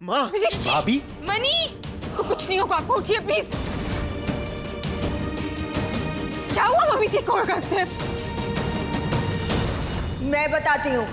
माँ, भाभी, मनी, तो कुछ नहीं होगा, आपको उठिए प्लीज। क्या हुआ मम्मी जी को? अगस्त्य, मैं बताती हूँ।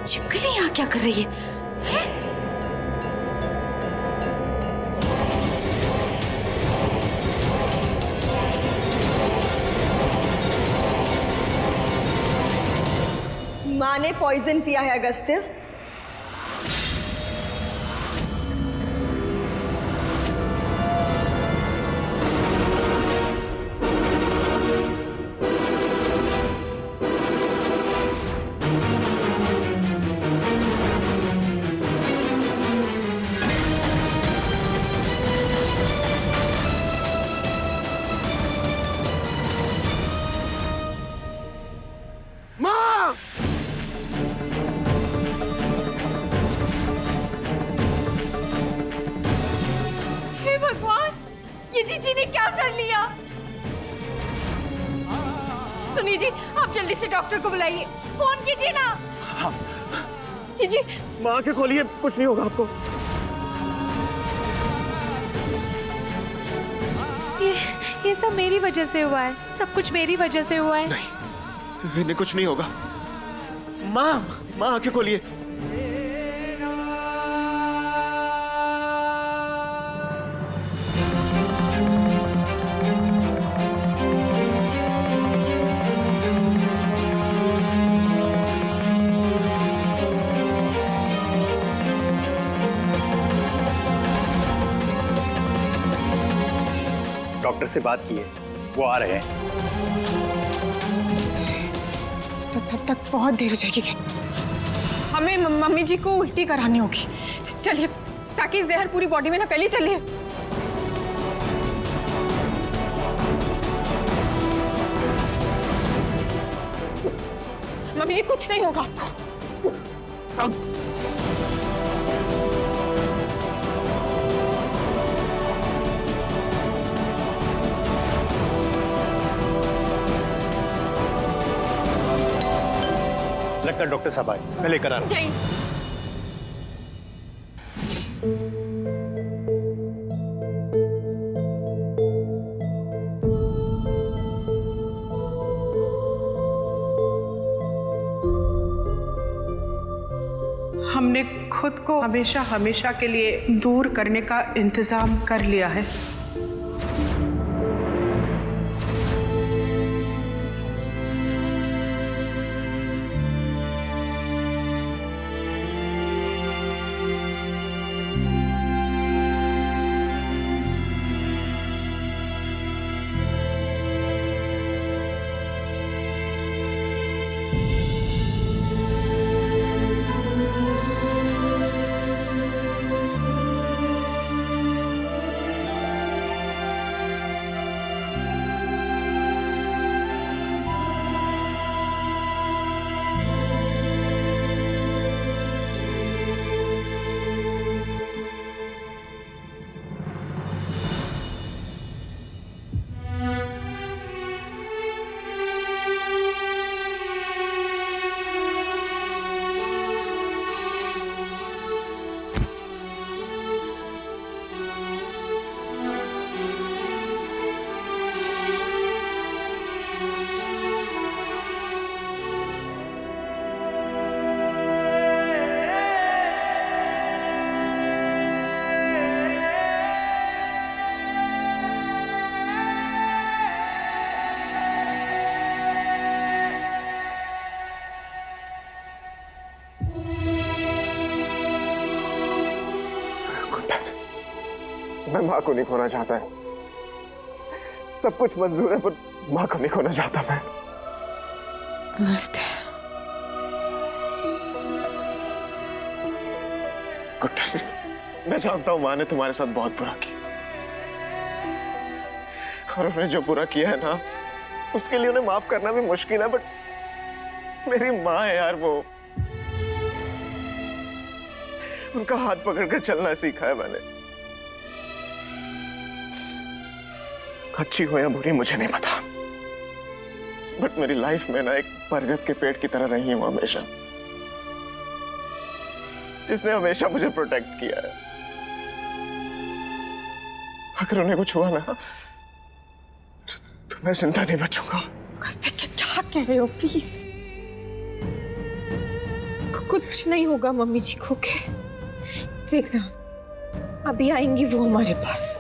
चिपकली यहाँ क्या कर रही है? माँ ने पॉइजन पिया है अगस्त्य। माँ, हे भगवान, ये जीजी ने क्या कर लिया? सुनिए जी, आप जल्दी से डॉक्टर को बुलाइए, फोन कीजिए ना। हाँ। जीजी, माँ के खोलिए, कुछ नहीं होगा आपको। ये सब मेरी वजह से हुआ है, सब कुछ मेरी वजह से हुआ है। नहीं, इन्हें कुछ नहीं होगा। माँ, माँ आंखें खोलिए। डॉक्टर से बात की है, वो आ रहे हैं। तब तक बहुत देर हो जाएगी। हमें मम्मी जी को उल्टी करानी होगी। चलिए, ताकि जहर पूरी बॉडी में ना फैले। चलिए। मम्मी जी, कुछ नहीं होगा आपको। लगता है डॉक्टर साहब आए, मैं लेकर आ रहा हूं। जाइए। हमने खुद को हमेशा हमेशा के लिए दूर करने का इंतजाम कर लिया है। मैं माँ को नहीं खोना चाहता है। सब कुछ मंजूर है, पर माँ को नहीं खोना चाहता मैं। नमस्ते। गुड्डन, मैं जानता हूँ माँ ने तुम्हारे साथ बहुत बुरा किया, और उन्हें जो बुरा किया है ना, उसके लिए उन्हें माफ करना भी मुश्किल है, बट मेरी माँ है यार वो। उनका हाथ पकड़कर चलना सीखा है मैंने। अच्छी हो या बुरी मुझे नहीं पता, बट मेरी लाइफ में ना एक बरगद के पेड़ की तरह रही है वो हमेशा, जिसने हमेशा मुझे प्रोटेक्ट किया है। अगर उन्हें कुछ हुआ ना तो मैं जिंदा नहीं बचूंगा। क्या कह रहे हो? प्लीज, कुछ नहीं होगा मम्मी जी को के। देखना, अभी आएंगी वो हमारे पास।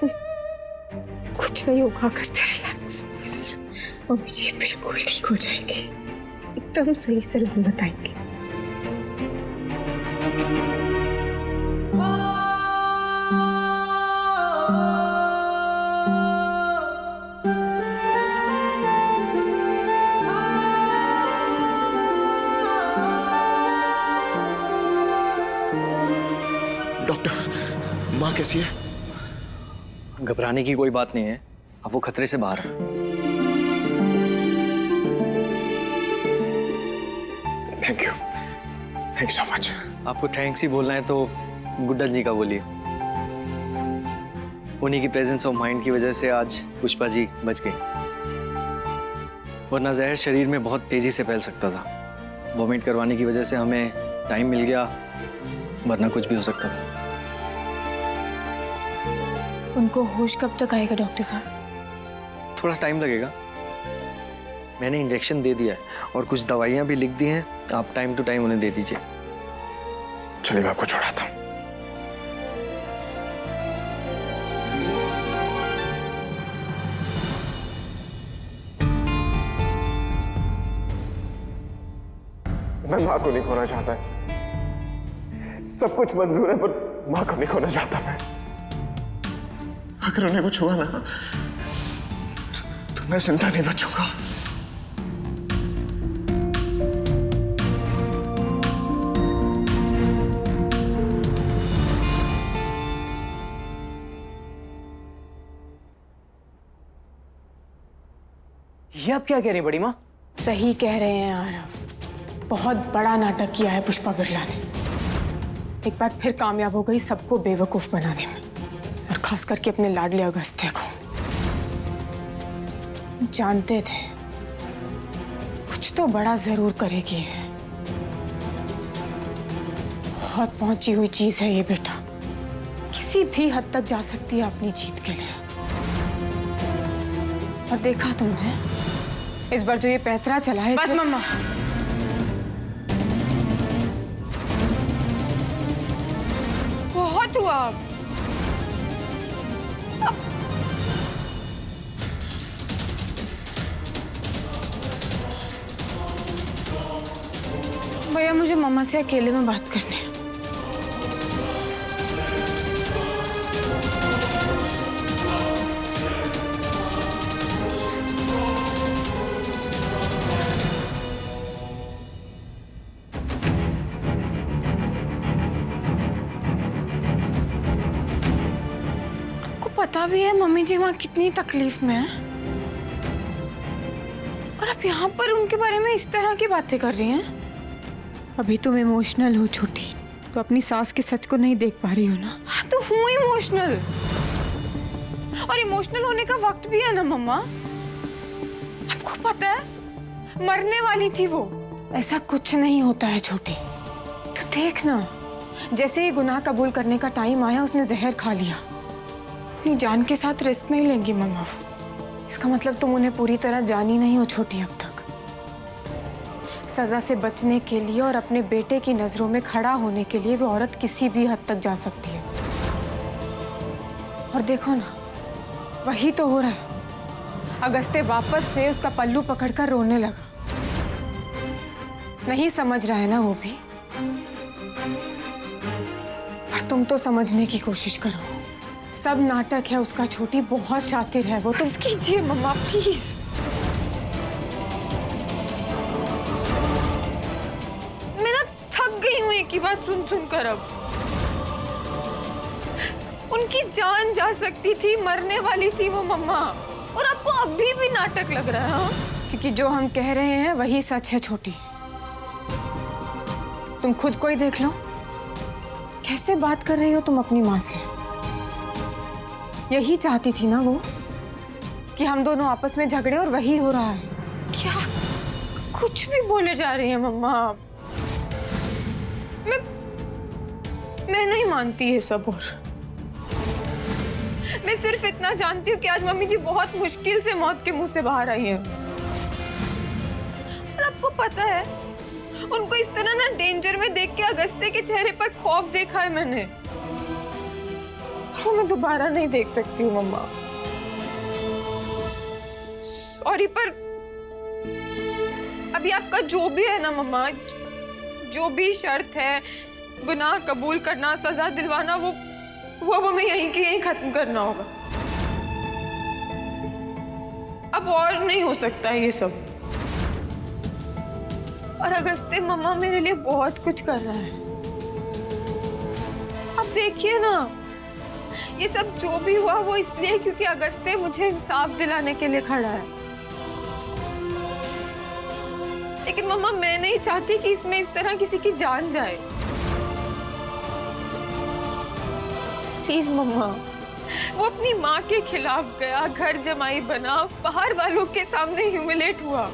कुछ नहीं होगा, अगस्त्य रिलैक्स। मम्मी जी बिल्कुल ठीक हो जाएंगे, एकदम सही सलामत आएंगे। डॉक्टर, माँ कैसी है? घबराने की कोई बात नहीं है, अब वो खतरे से बाहर है। Thank you so much. आपको थैंक्स ही बोलना है तो गुड्डन जी का बोलिए। उन्हीं की प्रेजेंस ऑफ माइंड की वजह से आज पुष्पा जी बच गई, वरना जहर शरीर में बहुत तेजी से फैल सकता था। वोमिट करवाने की वजह से हमें टाइम मिल गया, वरना कुछ भी हो सकता था। उनको होश कब तक आएगा डॉक्टर साहब? थोड़ा टाइम लगेगा, मैंने इंजेक्शन दे दिया है और कुछ दवाइयाँ भी लिख दी हैं, आप टाइम टू टाइम उन्हें दे दीजिए। चलिए मैं आपको छोड़ाता हूँ। मैं माँ को नहीं खोना चाहता। सब कुछ मंजूर है, पर माँ को नहीं खोना चाहता मैं। अगर उन्हें कुछ हुआ ना तो मैं जिंदा नहीं बचूंगा। ये आप क्या कह रही हैं बड़ी माँ? सही कह रहे हैं आरव, बहुत बड़ा नाटक किया है पुष्पा बिरला ने। एक बार फिर कामयाब हो गई सबको बेवकूफ बनाने में, और खास करके अपने लाडले अगस्त्य को। जानते थे कुछ तो बड़ा जरूर करेगी। बहुत पहुंची हुई चीज है ये बेटा, किसी भी हद तक जा सकती है अपनी जीत के लिए। और देखा तुमने इस बार जो ये पैंतरा चला है। बस मम्मा, बहुत हुआ। भैया मुझे मम्मा से अकेले में बात करनी है। पता भी है मम्मी जी वहां कितनी तकलीफ में है, और आप यहाँ पर उनके बारे में इस तरह की बातें कर रही हैं। अभी तुम इमोशनल हो छोटी, तो अपनी सास के सच को नहीं देख पा रही हो ना। हाँ तो हूँ इमोशनल, और इमोशनल होने का वक्त भी है ना मम्मा। आपको पता है मरने वाली थी वो। ऐसा कुछ नहीं होता है छोटी, तो देख ना, जैसे ही गुनाह कबूल करने का टाइम आया उसने जहर खा लिया। अपनी जान के साथ रिस्क नहीं लेंगी मम्मा। इसका मतलब तुम उन्हें पूरी तरह जानी नहीं हो छोटी अब तक। सजा से बचने के लिए और अपने बेटे की नजरों में खड़ा होने के लिए वो औरत किसी भी हद तक जा सकती है। और देखो ना, वही तो हो रहा है। अगस्त्य वापस से उसका पल्लू पकड़कर रोने लगा। नहीं समझ रहा है ना वो भी, और तुम तो समझने की कोशिश करो। सब नाटक है उसका छोटी, बहुत शातिर है वो। तुम कीजिए मम्मा प्लीज। मैं ना थक गई हूँ एक ही बात सुन सुन कर। अब उनकी जान जा सकती थी, मरने वाली थी वो मम्मा, और आपको अभी भी नाटक लग रहा है। हाँ? क्योंकि जो हम कह रहे हैं वही सच है छोटी। तुम खुद को ही देख लो, कैसे बात कर रही हो तुम अपनी माँ से। यही चाहती थी ना वो कि हम दोनों आपस में झगड़े, और वही हो रहा है। क्या कुछ भी बोले जा रही है मम्मा आप। मैं नहीं मानती ये सब। और मैं सिर्फ इतना जानती हूँ कि आज मम्मी जी बहुत मुश्किल से मौत के मुंह से बाहर आई हैं। और आपको पता है, उनको इस तरह ना डेंजर में देख के अगस्त्य के चेहरे पर खौफ देखा है मैंने, वो मैं दोबारा नहीं देख सकती हूँ मम्मा। सॉरी, पर अभी आपका जो भी है ना मम्मा, जो भी शर्त है, गुनाह कबूल करना, सजा दिलवाना, वो हमें यहीं के यहीं खत्म करना होगा। अब और नहीं हो सकता ये सब। और अगस्त्य मम्मा मेरे लिए बहुत कुछ कर रहा है। अब देखिए ना, ये सब जो भी हुआ वो इसलिए क्योंकि अगस्त्य मुझे इंसाफ दिलाने के लिए खड़ा है। लेकिन मम्मा, मैं नहीं चाहती कि इसमें इस तरह किसी की जान जाए। प्लीज मम्मा, वो अपनी माँ के खिलाफ गया, घर जमाई बना, बाहर वालों के सामने ह्यूमिलेट हुआ,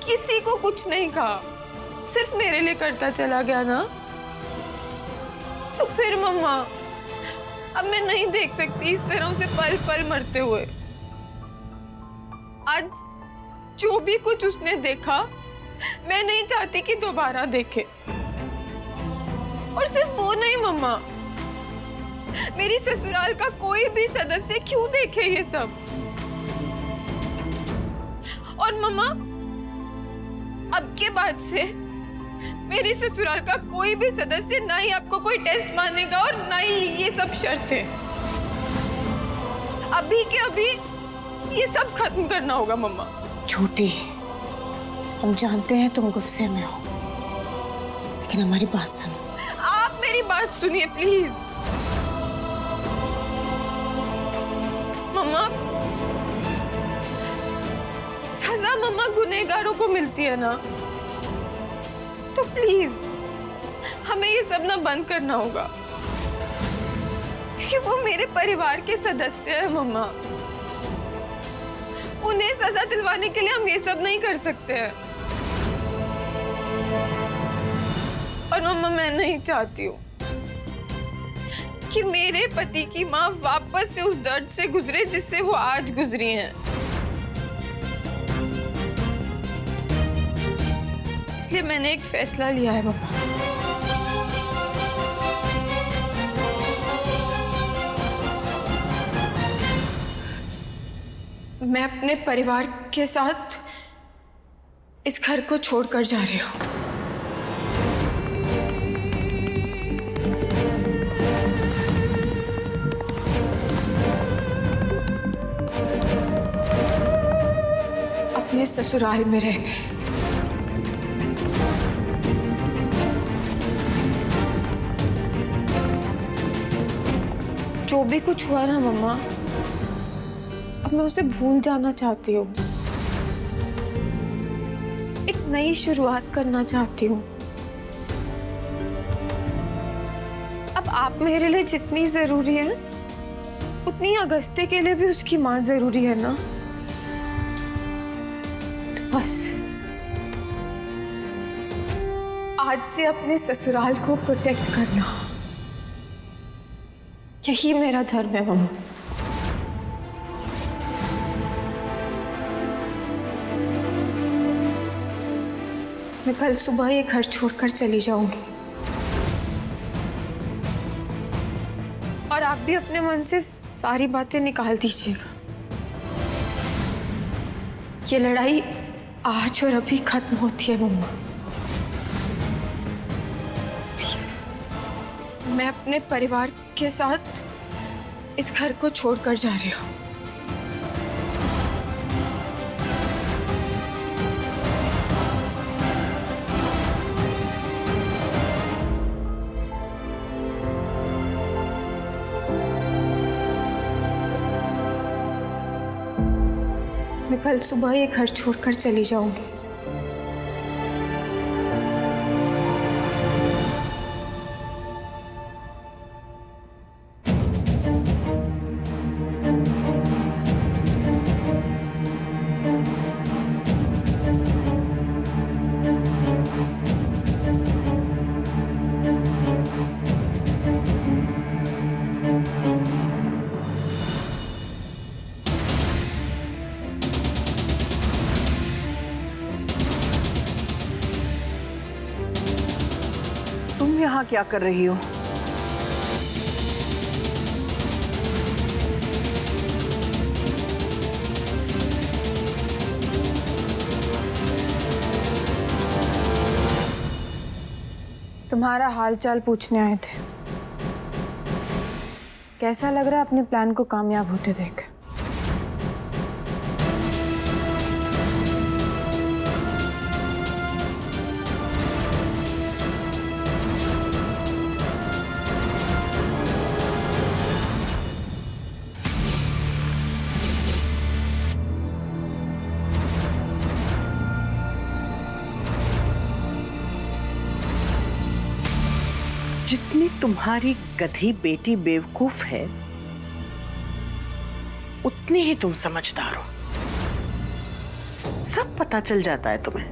किसी को कुछ नहीं कहा, सिर्फ मेरे लिए करता चला गया ना। तो फिर मम्मा, अब मैं नहीं देख सकती इस तरह उसे पल पल मरते हुए। आज जो भी कुछ उसने देखा, मैं नहीं चाहती कि दोबारा देखे। और सिर्फ वो नहीं मम्मा, मेरी ससुराल का कोई भी सदस्य क्यों देखे ये सब। और मम्मा, अब के बाद से मेरी ससुराल का कोई भी सदस्य ना ही आपको कोई टेस्ट मानेगा और ना ही ये सब शर्तें। अभी के अभी ये सब खत्म करना होगा मम्मा। छोटी, हम जानते हैं तुम गुस्से में हो, लेकिन हमारी बात सुनो। आप मेरी बात सुनिए प्लीज। मम्मा, सजा मम्मा गुनहगारों को मिलती है ना, तो प्लीज हमें ये सब ना बंद करना होगा, क्योंकि वो मेरे परिवार के सदस्य हैं मम्मा। उन्हें सजा दिलवाने के लिए हम ये सब नहीं कर सकते हैं। और मम्मा, मैं नहीं चाहती हूँ कि मेरे पति की माँ वापस से उस दर्द से गुजरे जिससे वो आज गुजरी हैं। इसलिए मैंने एक फैसला लिया है पापा। मैं अपने परिवार के साथ इस घर को छोड़कर जा रही हूँ। अपने ससुराल में रहने। जो भी कुछ हुआ ना मम्मा, अब मैं उसे भूल जाना चाहती हूँ। एक नई शुरुआत करना चाहती हूँ। अब आप मेरे लिए जितनी जरूरी है, उतनी अगस्त्य के लिए भी उसकी माँ जरूरी है ना। तो बस आज से अपने ससुराल को प्रोटेक्ट करना, यही मेरा धर्म है मम्मा। मैं कल सुबह ये घर छोड़कर चली जाऊंगी, और आप भी अपने मन से सारी बातें निकाल दीजिएगा। ये लड़ाई आज और अभी खत्म होती है मम्मा। प्लीज, मैं अपने परिवार के साथ इस घर को छोड़कर जा रही हूँ। मैं कल सुबह ये घर छोड़कर चली जाऊंगी। तुम यहाँ क्या कर रही हो? तुम्हारा हालचाल पूछने आए थे। कैसा लग रहा है अपने प्लान को कामयाब होते देख? जितनी तुम्हारी गधी बेटी बेवकूफ है, उतनी ही तुम समझदार हो। सब पता चल जाता है तुम्हें,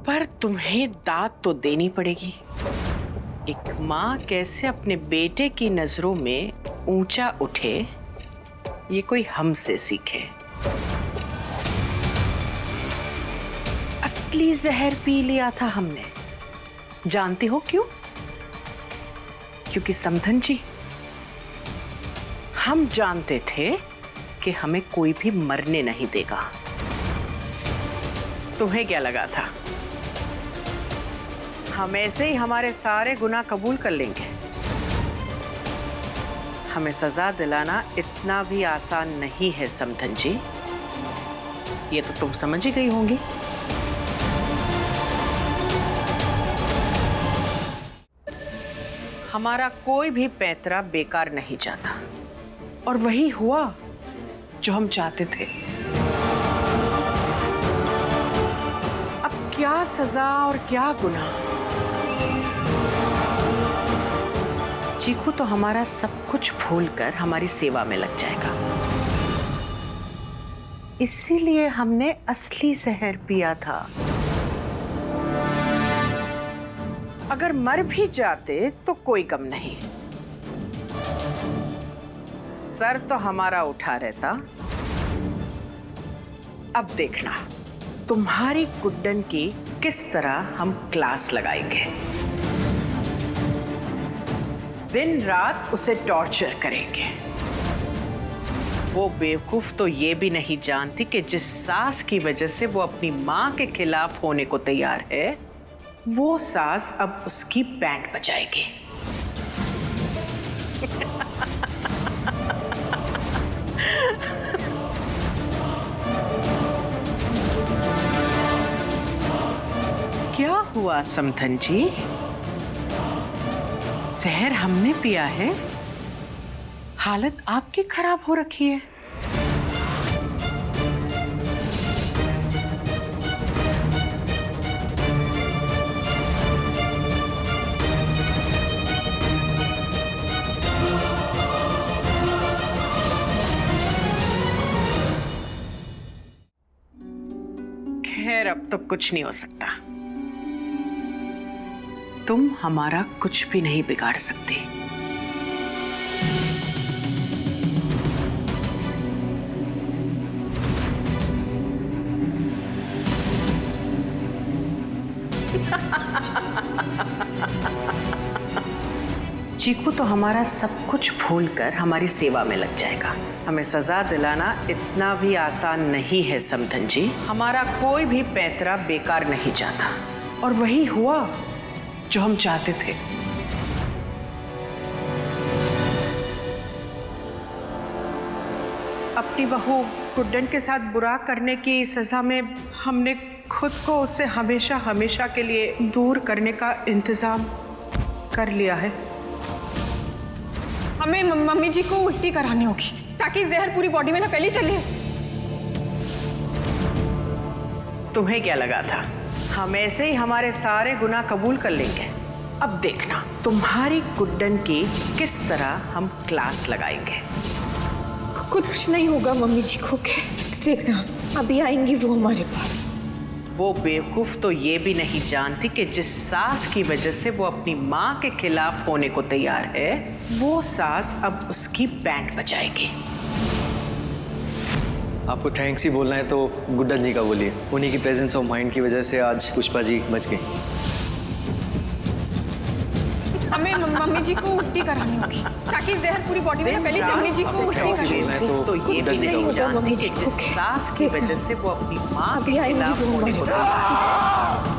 पर तुम्हें दाद तो देनी पड़ेगी। एक माँ कैसे अपने बेटे की नजरों में ऊंचा उठे, ये कोई हमसे सीखे। असली जहर पी लिया था हमने। जानती हो क्यों? क्योंकि समधन जी, हम जानते थे कि हमें कोई भी मरने नहीं देगा। तुम्हें क्या लगा था हम ऐसे ही हमारे सारे गुनाह कबूल कर लेंगे? हमें सजा दिलाना इतना भी आसान नहीं है समधन जी, ये तो तुम समझ ही गई होंगी। हमारा कोई भी पैतरा बेकार नहीं जाता, और वही हुआ जो हम चाहते थे। अब क्या सजा और क्या गुनाह। चीकू तो हमारा सब कुछ भूलकर हमारी सेवा में लग जाएगा। इसीलिए हमने असली जहर पिया था। अगर मर भी जाते तो कोई गम नहीं, सर तो हमारा उठा रहता। अब देखना तुम्हारी गुड्डन की किस तरह हम क्लास लगाएंगे। दिन रात उसे टॉर्चर करेंगे। वो बेवकूफ तो ये भी नहीं जानती कि जिस सास की वजह से वो अपनी माँ के खिलाफ होने को तैयार है, वो सास अब उसकी बैंड बजाएगी। क्या हुआ समधन जी? जहर हमने पिया है, हालत आपकी खराब हो रखी है। खैर, अब तो कुछ नहीं हो सकता। तुम हमारा कुछ भी नहीं बिगाड़ सकती। चीकू तो हमारा सब कुछ भूलकर हमारी सेवा में लग जाएगा। हमें सजा दिलाना इतना भी आसान नहीं है समधन जी। हमारा कोई भी पैतरा बेकार नहीं जाता, और वही हुआ जो हम चाहते थे। अपनी बहू गुड्डन के साथ बुरा करने की सजा में हमने खुद को उससे हमेशा हमेशा के लिए दूर करने का इंतजाम कर लिया है। हमें मम्मी जी को उल्टी करानी होगी। ताकि जहर पूरी बॉडी में ना फैली चले। तुम्हें क्या लगा था हम ऐसे ही हमारे सारे गुनाह कबूल कर लेंगे? अब देखना तुम्हारी गुड्डन की किस तरह हम क्लास लगाएंगे। कुछ नहीं होगा मम्मी जी को के, देखना अभी आएंगी वो हमारे पास। वो बेवकूफ तो ये भी नहीं जानती कि जिस सास की वजह से वो अपनी माँ के खिलाफ होने को तैयार है, वो सास अब उसकी बैंड बजाएगी। आपको थैंक्स ही बोलना है तो गुड्डन जी का बोलिए। उन्हीं की प्रेजेंस ऑफ माइंड की वजह से आज पुष्पा जी बच गई। हमें मम्मी जी को उल्टी करानी होगी ताकि जहर पूरी बॉडी में ना फैली। मम्मी जी को उल्टी थैंक्स ही बोलना है बेवकूफ तो ये भी नहीं जानती कि जिस सास की वजह से वो अपनी माँ के खिलाफ होने को तैयार है,